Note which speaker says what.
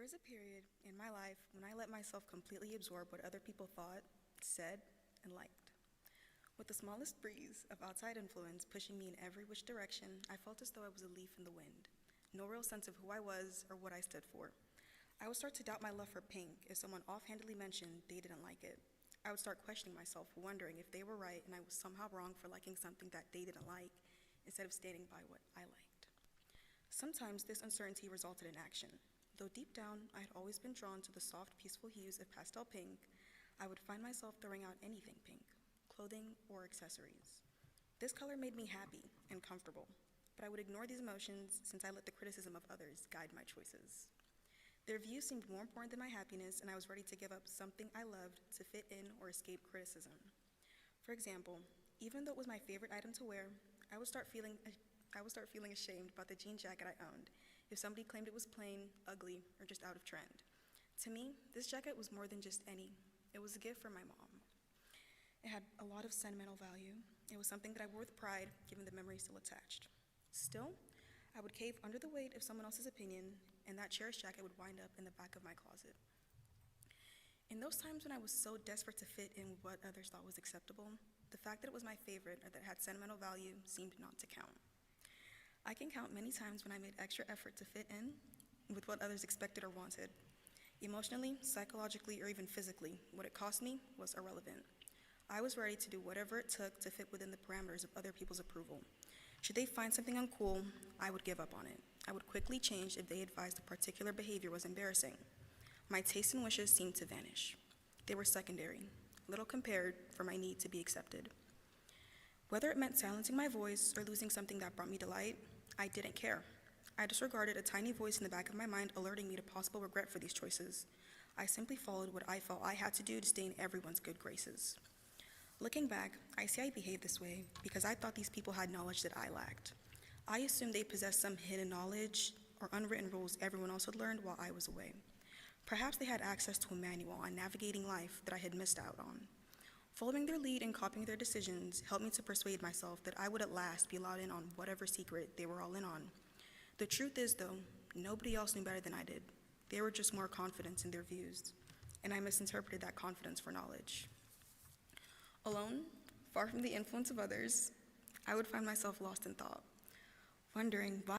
Speaker 1: was a period in my life when I let myself completely absorb what other people thought, said, and liked. With the smallest breeze of outside influence pushing me in every which direction, I felt as though I was a leaf in the wind. No real sense of who I was or what I stood for. I would start to doubt my love for pink if someone offhandedly mentioned they didn't like it. I would start questioning myself, wondering if they were right and I was somehow wrong for liking something that they didn't like, instead of standing by what I liked. Sometimes this uncertainty resulted in action. Though deep down I had always been drawn to the soft, peaceful hues of pastel pink, I would find myself throwing out anything pink, clothing or accessories. This color made me happy and comfortable, but I would ignore these emotions since I let the criticism of others guide my choices. Their views seemed more important than my happiness, and I was ready to give up something I loved to fit in or escape criticism. For example, even though it was my favorite item to wear, I would start feeling ashamed about the jean jacket I owned if somebody claimed it was plain, ugly, or just out of trend. To me, this jacket was more than just any. It was a gift from my mom. It had a lot of sentimental value. It was something that I wore with pride, given the memory still attached. Still, I would cave under the weight of someone else's opinion, and that cherished jacket would wind up in the back of my closet. In those times when I was so desperate to fit in what others thought was acceptable, the fact that it was my favorite or that it had sentimental value seemed not to count. I can count many times when I made extra effort to fit in with what others expected or wanted. Emotionally, psychologically, or even physically, what it cost me was irrelevant. I was ready to do whatever it took to fit within the parameters of other people's approval. Should they find something uncool, I would give up on it. I would quickly change if they advised a particular behavior was embarrassing. My tastes and wishes seemed to vanish. They were secondary, little compared for my need to be accepted. Whether it meant silencing my voice or losing something that brought me delight, I didn't care. I disregarded a tiny voice in the back of my mind alerting me to possible regret for these choices. I simply followed what I felt I had to do to stay in everyone's good graces. Looking back, I see I behaved this way because I thought these people had knowledge that I lacked. I assumed they possessed some hidden knowledge or unwritten rules everyone else had learned while I was away. Perhaps they had access to a manual on navigating life that I had missed out on. Following their lead and copying their decisions helped me to persuade myself that I would at last be allowed in on whatever secret they were all in on. The truth is, though, nobody else knew better than I did. They were just more confident in their views, and I misinterpreted that confidence for knowledge. Alone, far from the influence of others, I would find myself lost in thought, wondering why